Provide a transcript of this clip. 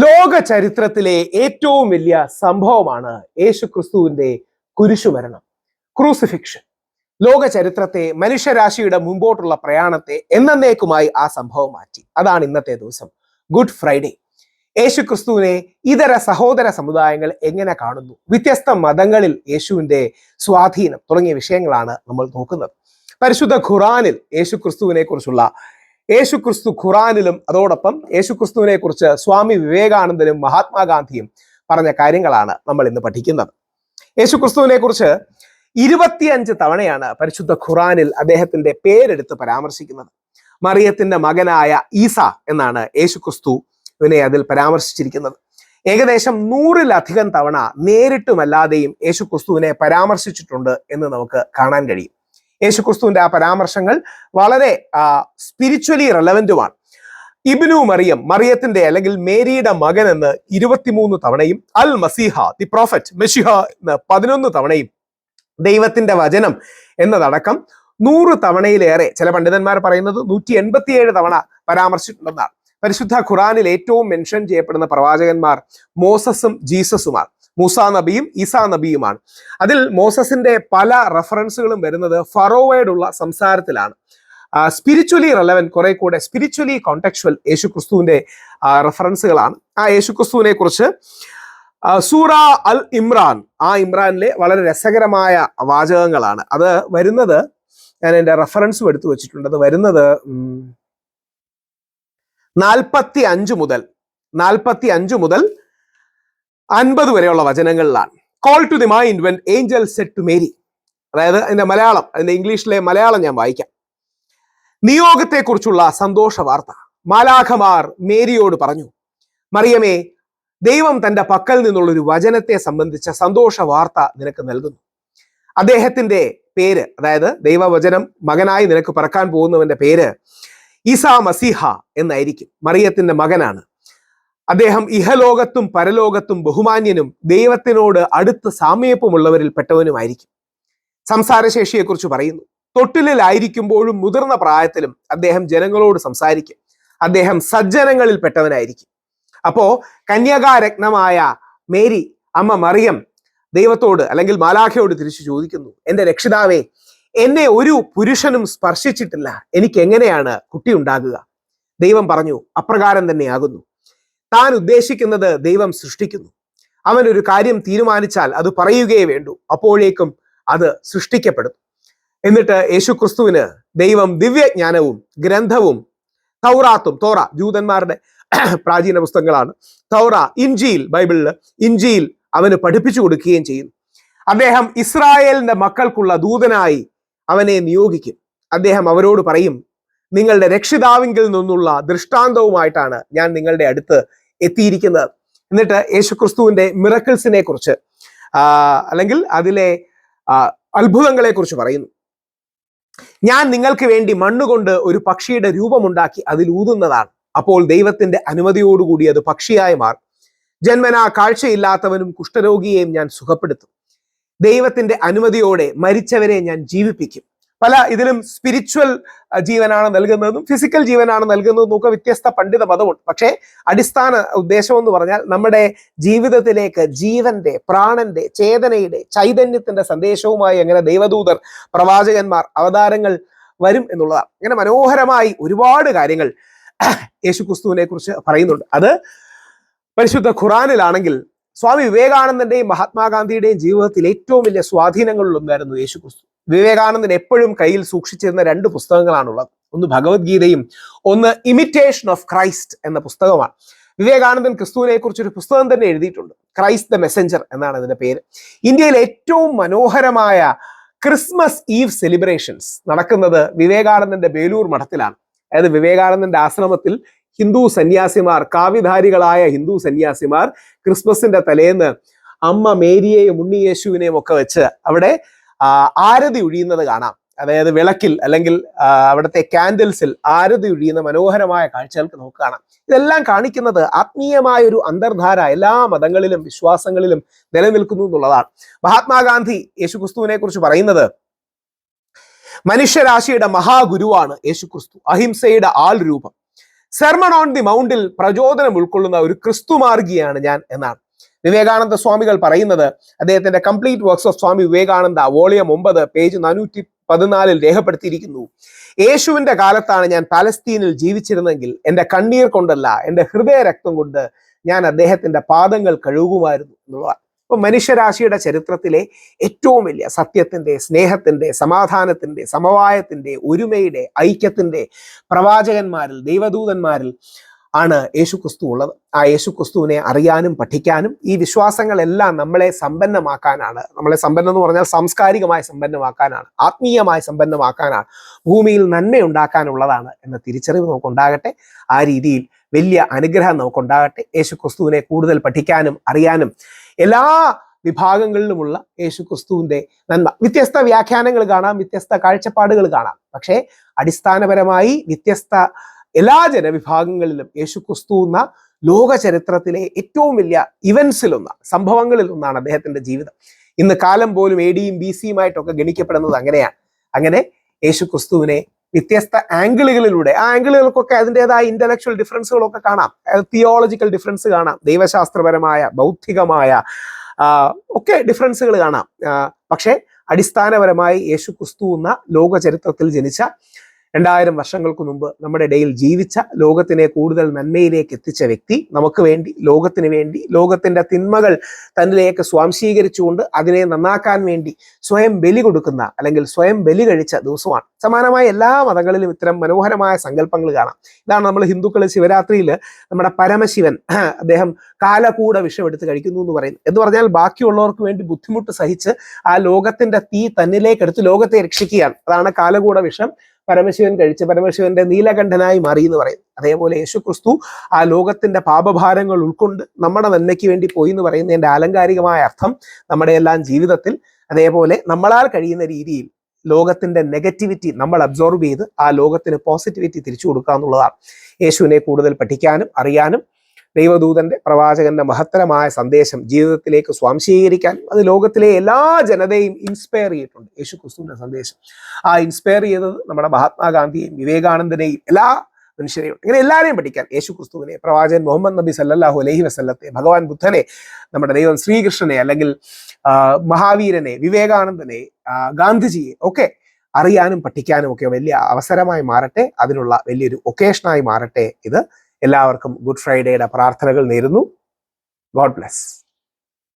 ലോക ചരിത്രത്തിലെ ഏറ്റവും വലിയ സംഭവമാണ് യേശുക്രിസ്തുവിന്റെ കുരിശുമരണം, ക്രൂസിഫിക്ഷൻ. ലോക ചരിത്രത്തെ, മനുഷ്യരാശിയുടെ മുമ്പോട്ടുള്ള പ്രയാണത്തെ എന്നേക്കുമായി ആ സംഭവം മാറ്റി. അതാണ് ഇന്നത്തെ ദിവസം, ഗുഡ് ഫ്രൈഡേ. യേശുക്രിസ്തുവിനെ ഇതര സഹോദര സമുദായങ്ങൾ എങ്ങനെ കാണുന്നു, വ്യത്യസ്ത മതങ്ങളിൽ യേശുവിന്റെ സ്വാധീനം തുടങ്ങിയ വിഷയങ്ങളാണ് നമ്മൾ നോക്കുന്നത്. പരിശുദ്ധ ഖുറാനിൽ യേശുക്രിസ്തുവിനെ കുറിച്ചുള്ള ഖുറാനിലും അതോടൊപ്പം യേശുക്രിസ്തുവിനെ കുറിച്ച് സ്വാമി വിവേകാനന്ദനും മഹാത്മാഗാന്ധിയും പറഞ്ഞ കാര്യങ്ങളാണ് നമ്മൾ ഇന്ന് പഠിക്കുന്നത്. യേശുക്രിസ്തുവിനെ കുറിച്ച് 25 തവണയാണ് പരിശുദ്ധ ഖുറാനിൽ അദ്ദേഹത്തിന്റെ പേരെടുത്ത് പരാമർശിക്കുന്നത്. മറിയത്തിന്റെ മകനായ ഈസ എന്നാണ് യേശുക്രിസ്തുവിനെ അതിൽ പരാമർശിച്ചിരിക്കുന്നത്. ഏകദേശം 100-ലധികം തവണ നേരിട്ടുമല്ലാതെയും യേശുക്രിസ്തുവിനെ പരാമർശിച്ചിട്ടുണ്ട് എന്ന് നമുക്ക് കാണാൻ കഴിയും. യേശുക്രിസ്തുവിന്റെ ആ പരാമർശങ്ങൾ വളരെ സ്പിരിച്വലി റെലവന്റുമാണ്. ഇബ്നു മറിയം, മറിയത്തിന്റെ അല്ലെങ്കിൽ മേരിയുടെ മകൻ എന്ന് 23 തവണയും, അൽ മസീഹ ദി പ്രോഫറ്റ്, മെഷിഹ എന്ന് 11 തവണയും, ദൈവത്തിന്റെ വചനം എന്നതടക്കം 100 തവണയിലേറെ, ചില പണ്ഡിതന്മാർ പറയുന്നത് 187 തവണ പരാമർശിച്ചിട്ടുണ്ടെന്നാണ്. പരിശുദ്ധ ഖുറാനിൽ ഏറ്റവും മെൻഷൻ ചെയ്യപ്പെടുന്ന പ്രവാചകന്മാർ മോസസും ജീസസുമാണ്. മൂസാ നബിയും ഈസാ നബിയുമാണ്. അതിൽ മോസസിന്റെ പല റെഫറൻസുകളും വരുന്നത് ഫറോവയോടുള്ള സംസാരത്തിലാണ്. സ്പിരിച്വലി റെലവന്റ്, കുറെ കൂടെ സ്പിരിച്വലി കോണ്ടെക്ച്വൽ യേശുക്രിസ്തുവിന്റെ റെഫറൻസുകളാണ്. ആ യേശുക്രിസ്തുവിനെ കുറിച്ച് സൂറ അൽ ഇമ്രാൻ, ആ ഇമ്രാനിലെ വളരെ രസകരമായ വാചകങ്ങളാണ് അത് വരുന്നത്. ഞാൻ എൻ്റെ റെഫറൻസും എടുത്തു വെച്ചിട്ടുണ്ട്. അത് വരുന്നത് 45 മുതൽ 50 വരെയുള്ള വചനങ്ങളിലാണ്. Call to the mind when angel said to Mary, അതായത് അതിന്റെ ഇംഗ്ലീഷിലെ മലയാളം ഞാൻ വായിക്കാം. നിയോഗത്തെക്കുറിച്ചുള്ള സന്തോഷ വാർത്ത. മാലാഖമാർ മേരിയോട് പറഞ്ഞു, മറിയമേ, ദൈവം തന്റെ പക്കൽ നിന്നുള്ളൊരു വചനത്തെ സംബന്ധിച്ച സന്തോഷ വാർത്ത നിനക്ക് നൽകുന്നു. അദ്ദേഹത്തിന്റെ പേര്, അതായത് ദൈവവചനം മകനായി നിനക്ക് പിറക്കാൻ പോകുന്നവന്റെ പേര് ഈസാ മസീഹ എന്നായിരിക്കും. മറിയത്തിന്റെ മകനാണ് അദ്ദേഹം. ഇഹലോകത്തും പരലോകത്തും ബഹുമാന്യനും ദൈവത്തിനോട് അടുത്ത് സാമീപ്യമുള്ളവരിൽ പെട്ടവനുമായിരിക്കും. സംസാരശേഷിയെക്കുറിച്ച് പറയുന്നു. തൊട്ടിലായിരിക്കുമ്പോഴും മുതിർന്ന പ്രായത്തിലും അദ്ദേഹം ജനങ്ങളോട് സംസാരിക്കും. അദ്ദേഹം സജ്ജനങ്ങളിൽ പെട്ടവനായിരിക്കും. അപ്പോ കന്യകാരത്നമായ മേരി, അമ്മ മറിയം, ദൈവത്തോട് അല്ലെങ്കിൽ മാലാഖയോട് തിരിച്ചു ചോദിക്കുന്നു, എൻ്റെ രക്ഷിതാവേ, എന്നെ ഒരു പുരുഷനും സ്പർശിച്ചിട്ടില്ല, എനിക്ക് എങ്ങനെയാണ് കുട്ടി ഉണ്ടാകുക? ദൈവം പറഞ്ഞു, അപ്രകാരം തന്നെയാകുന്നു. താൻ ഉദ്ദേശിക്കുന്നത് ദൈവം സൃഷ്ടിക്കുന്നു. അവൻ ഒരു കാര്യം തീരുമാനിച്ചാൽ അത് പറയുകയേ വേണ്ടൂ, അപ്പോഴേക്കും അത് സൃഷ്ടിക്കപ്പെടും. എന്നിട്ട് യേശുക്രിസ്തുവിന് ദൈവം ദിവ്യജ്ഞാനവും ഗ്രന്ഥവും, തോറ ജൂതന്മാരുടെ പ്രാചീന പുസ്തകങ്ങളാണ് തൗറ, ഇഞ്ചീൽ, ബൈബിളില് ഇഞ്ചീൽ അവന് പഠിപ്പിച്ചു കൊടുക്കുകയും ചെയ്യുന്നു. അദ്ദേഹം ഇസ്രായേലിന്റെ മക്കൾക്കുള്ള ദൂതനായി അവനെ നിയോഗിക്കും. അദ്ദേഹം അവരോട് പറയും, നിങ്ങളുടെ രക്ഷിതാവിങ്കിൽ നിന്നുള്ള ദൃഷ്ടാന്തവുമായിട്ടാണ് ഞാൻ നിങ്ങളുടെ അടുത്ത് എത്തിയിരിക്കുന്നത്. എന്നിട്ട് യേശുക്രിസ്തുവിന്റെ മിറക്കിൾസിനെ കുറിച്ച് അല്ലെങ്കിൽ അതിലെ അത്ഭുതങ്ങളെ കുറിച്ച് പറയുന്നു. ഞാൻ നിങ്ങൾക്ക് വേണ്ടി മണ്ണുകൊണ്ട് ഒരു പക്ഷിയുടെ രൂപമുണ്ടാക്കി അതിൽ ഊതുന്നതാണ്. അപ്പോൾ ദൈവത്തിന്റെ അനുമതിയോടുകൂടി അത് പക്ഷിയായി മാറും. ജന്മനാ കാഴ്ചയില്ലാത്തവനും കുഷ്ഠരോഗിയെയും ഞാൻ സുഖപ്പെടുത്തും. ദൈവത്തിന്റെ അനുമതിയോടെ മരിച്ചവരെ ഞാൻ ജീവിപ്പിക്കും. പല ഇതിലും സ്പിരിച്വൽ ജീവനാണ് നൽകുന്നതും ഫിസിക്കൽ ജീവനാണ് നൽകുന്നതും ഒക്കെ വ്യത്യസ്ത പണ്ഡിത മതമുണ്ട്. പക്ഷേ അടിസ്ഥാന ഉദ്ദേശം എന്ന് പറഞ്ഞാൽ നമ്മുടെ ജീവിതത്തിലേക്ക് ജീവന്റെ, പ്രാണന്റെ, ചേതനയുടെ, ചൈതന്യത്തിന്റെ സന്ദേശവുമായി എങ്ങനെ ദൈവദൂതർ, പ്രവാചകന്മാർ, അവതാരങ്ങൾ വരും എന്നുള്ളതാണ്. ഇങ്ങനെ മനോഹരമായി ഒരുപാട് കാര്യങ്ങൾ യേശുക്രിസ്തുവിനെ കുറിച്ച് പറയുന്നുണ്ട്. അത് പരിശുദ്ധ ഖുറാനിലാണെങ്കിൽ സ്വാമി വിവേകാനന്ദന്റെയും മഹാത്മാഗാന്ധിയുടെയും ജീവിതത്തിൽ ഏറ്റവും വലിയ സ്വാധീനങ്ങളിലൊന്നായിരുന്നു യേശുക്രിസ്തു. വിവേകാനന്ദൻ എപ്പോഴും കയ്യിൽ സൂക്ഷിച്ചിരുന്ന 2 പുസ്തകങ്ങളാണുള്ളത്. ഒന്ന് ഭഗവത്ഗീതയും ഒന്ന് ഇമിറ്റേഷൻ ഓഫ് ക്രൈസ്റ്റ് എന്ന പുസ്തകമാണ്. വിവേകാനന്ദൻ ക്രിസ്തുവിനെ കുറിച്ചൊരു പുസ്തകം തന്നെ എഴുതിയിട്ടുണ്ട്, ക്രൈസ്റ്റ് ദ മെസ്സഞ്ചർ എന്നാണ് അതിന്റെ പേര്. ഇന്ത്യയിലെ ഏറ്റവും മനോഹരമായ ക്രിസ്മസ് ഈവ് സെലിബ്രേഷൻസ് നടക്കുന്നത് വിവേകാനന്ദന്റെ ബേലൂർ മഠത്തിലാണ്. അതായത് വിവേകാനന്ദന്റെ ആശ്രമത്തിൽ ഹിന്ദു സന്യാസിമാർ, കാവ്യധാരികളായ ഹിന്ദു സന്യാസിമാർ ക്രിസ്മസിന്റെ തലേന്ന് അമ്മ മേരിയെയും ഉണ്ണിയേശുവിനെയും ഒക്കെ വെച്ച് അവിടെ ആരതി ഒഴിയുന്നത് കാണാം. അതായത് വിളക്കിൽ അല്ലെങ്കിൽ അവിടുത്തെ കാൻഡിൽസിൽ ആരതി ഒഴിയുന്ന മനോഹരമായ കാഴ്ചകൾക്ക് നമുക്ക് കാണാം. ഇതെല്ലാം കാണിക്കുന്നത് ആത്മീയമായ ഒരു അന്തർധാര എല്ലാ മതങ്ങളിലും വിശ്വാസങ്ങളിലും നിലനിൽക്കുന്നു എന്നുള്ളതാണ്. മഹാത്മാഗാന്ധി യേശുക്രിസ്തുവിനെ കുറിച്ച് പറയുന്നത്, മനുഷ്യരാശിയുടെ മഹാഗുരുവാണ് യേശുക്രിസ്തു, അഹിംസയുടെ ആൾ രൂപം. സെർമൺ ഓൺ ദി മൗണ്ടിൽ പ്രചോദനം ഉൾക്കൊള്ളുന്ന ഒരു ക്രിസ്തുമാർഗിയാണ് ഞാൻ എന്നാണ് വിവേകാനന്ദ സ്വാമികൾ പറയുന്നത്. അദ്ദേഹത്തിന്റെ complete works of Swami Vivekananda volume 9 page 414 രേഖപ്പെടുത്തിയിരിക്കുന്നു. യേശുവിന്റെ കാലത്താണ് ഞാൻ പാലസ്തീനിൽ ജീവിച്ചിരുന്നെങ്കിൽ എൻ്റെ കണ്ണീർ കൊണ്ടല്ല, എൻ്റെ ഹൃദയരക്തം കൊണ്ട് ഞാൻ അദ്ദേഹത്തിന്റെ പാദങ്ങൾ കഴുകുമായിരുന്നു എന്നുള്ളതാണ്. അപ്പൊ മനുഷ്യരാശിയുടെ ചരിത്രത്തിലെ ഏറ്റവും വലിയ സത്യത്തിന്റെ, സ്നേഹത്തിന്റെ, സമാധാനത്തിന്റെ, സമവായത്തിന്റെ, ഒരുമയുടെ, ഐക്യത്തിന്റെ പ്രവാചകന്മാരിൽ, ദൈവദൂതന്മാരിൽ ആണ് യേശുക്രിസ്തു ഉള്ളത്. ആ യേശുക്രിസ്തുവിനെ അറിയാനും പഠിക്കാനും ഈ വിശ്വാസങ്ങളെല്ലാം നമ്മളെ സമ്പന്നമാക്കാനാണ്. നമ്മളെ സമ്പന്നം എന്ന് പറഞ്ഞാൽ സാംസ്കാരികമായി സമ്പന്നമാക്കാനാണ്, ആത്മീയമായി സമ്പന്നമാക്കാനാണ്, ഭൂമിയിൽ നന്മയുണ്ടാക്കാനുള്ളതാണ് എന്ന തിരിച്ചറിവ് നമുക്കുണ്ടാകട്ടെ. ആ രീതിയിൽ വലിയ അനുഗ്രഹം നമുക്കുണ്ടാകട്ടെ. യേശുക്രിസ്തുവിനെ കൂടുതൽ പഠിക്കാനും അറിയാനും എല്ലാ വിഭാഗങ്ങളിലുമുള്ള യേശുക്രിസ്തുവിന്റെ നന്മ. വ്യത്യസ്ത വ്യാഖ്യാനങ്ങൾ കാണാം, വ്യത്യസ്ത കാഴ്ചപ്പാടുകൾ കാണാം. പക്ഷേ അടിസ്ഥാനപരമായി എല്ലാ ജനവിഭാഗങ്ങളിലും യേശുക്രിസ്തു എന്ന ലോക ചരിത്രത്തിലെ ഏറ്റവും വലിയ സംഭവങ്ങളിൽ ഒന്നാണ് അദ്ദേഹത്തിന്റെ ജീവിതം. ഇന്ന് കാലം പോലും AD BC ഗണിക്കപ്പെടുന്നത് അങ്ങനെയാണ്. അങ്ങനെ യേശുക്രിസ്തുവിനെ വ്യത്യസ്ത ആംഗിളുകളിലൂടെ, ആ ആംഗിളുകൾക്കൊക്കെ അതിൻ്റെതായ ഇന്റലക്ച്വൽ ഡിഫറൻസുകളൊക്കെ കാണാം, തിയോളജിക്കൽ ഡിഫറൻസ് കാണാം, ദൈവശാസ്ത്രപരമായ, ബൗദ്ധികമായ ഒക്കെ ഡിഫറൻസുകൾ കാണാം. പക്ഷേ അടിസ്ഥാനപരമായി യേശുക്രിസ്തു എന്ന ലോക ചരിത്രത്തിൽ ജനിച്ച 2000 വർഷങ്ങൾക്ക് മുമ്പ് നമ്മുടെ ഇടയിൽ ജീവിച്ച, ലോകത്തിനെ കൂടുതൽ നന്മയിലേക്ക് എത്തിച്ച വ്യക്തി, നമുക്ക് വേണ്ടി, ലോകത്തിന് വേണ്ടി, ലോകത്തിന്റെ തിന്മകൾ തന്നിലേക്ക് സ്വാംശീകരിച്ചുകൊണ്ട് അതിനെ നന്നാക്കാൻ വേണ്ടി സ്വയം ബലി കൊടുക്കുന്ന, അല്ലെങ്കിൽ സ്വയം ബലി കഴിച്ച ദിവസമാണ്. സമാനമായ എല്ലാ മതങ്ങളിലും ഇത്തരം മനോഹരമായ സങ്കല്പങ്ങൾ കാണാം. ഇതാണ് നമ്മൾ ഹിന്ദുക്കൾ ശിവരാത്രിയിൽ നമ്മുടെ പരമശിവൻ അദ്ദേഹം കാലകൂട വിഷം എടുത്ത് കഴിക്കുന്നു എന്ന് പറയുന്നത്. എന്ന് പറഞ്ഞാൽ ബാക്കിയുള്ളവർക്ക് വേണ്ടി ബുദ്ധിമുട്ട് സഹിച്ച് ആ ലോകത്തിന്റെ തീ തന്നിലേക്ക് എടുത്ത് ലോകത്തെ രക്ഷിക്കുകയാണ്. അതാണ് കാലകൂട വിഷം പരമശിവൻ കഴിച്ച് പരമശിവന്റെ നീലകണ്ഠനായി മാറി എന്ന് പറയും. അതേപോലെ യേശുക്രിസ്തു ആ ലോകത്തിന്റെ പാപഭാരങ്ങൾ ഉൾക്കൊണ്ട് നമ്മുടെ നന്മയ്ക്ക് വേണ്ടി പോയി എന്ന് പറയുന്നതിന്റെ ആലങ്കാരികമായ അർത്ഥം നമ്മുടെ എല്ലാം ജീവിതത്തിൽ അതേപോലെ നമ്മളാൽ കഴിയുന്ന രീതിയിൽ ലോകത്തിന്റെ നെഗറ്റിവിറ്റി നമ്മൾ അബ്സോർബ് ചെയ്ത് ആ ലോകത്തിന് പോസിറ്റിവിറ്റി തിരിച്ചു കൊടുക്കുക എന്നുള്ളതാണ്. യേശുവിനെ കൂടുതൽ പഠിക്കാനും അറിയാനും ദൈവദൂതന്റെ, പ്രവാചകന്റെ മഹത്തരമായ സന്ദേശം ജീവിതത്തിലേക്ക് സ്വാംശീകരിക്കാൻ, അത് ലോകത്തിലെ എല്ലാ ജനതയും ഇൻസ്പയർ ചെയ്തിട്ടുണ്ട്. യേശുക്രിസ്തുവിന്റെ സന്ദേശം ആ ഇൻസ്പയർ ചെയ്തത് നമ്മുടെ മഹാത്മാഗാന്ധിയെയും വിവേകാനന്ദനെയും എല്ലാ മനുഷ്യരെയും, ഇങ്ങനെ എല്ലാവരെയും പഠിക്കാൻ യേശുക്രിസ്തുവിനെ, പ്രവാചകൻ മുഹമ്മദ് നബി സല്ലല്ലാഹു അലൈഹി വസല്ലത്തെ, ഭഗവാൻ ബുദ്ധനെ, നമ്മുടെ ദൈവം ശ്രീകൃഷ്ണനെ, അല്ലെങ്കിൽ മഹാവീരനെ, വിവേകാനന്ദനെ, ഗാന്ധിജിയെ ഒക്കെ അറിയാനും പഠിക്കാനും ഒക്കെ വലിയ അവസരമായി മാറട്ടെ. അതിനുള്ള വലിയൊരു ഒക്കേഷനായി മാറട്ടെ ഇത്. എല്ലാവർക്കും ഗുഡ് ഫ്രൈഡേയുടെ പ്രാർത്ഥനകൾ നേരുന്നു. God bless.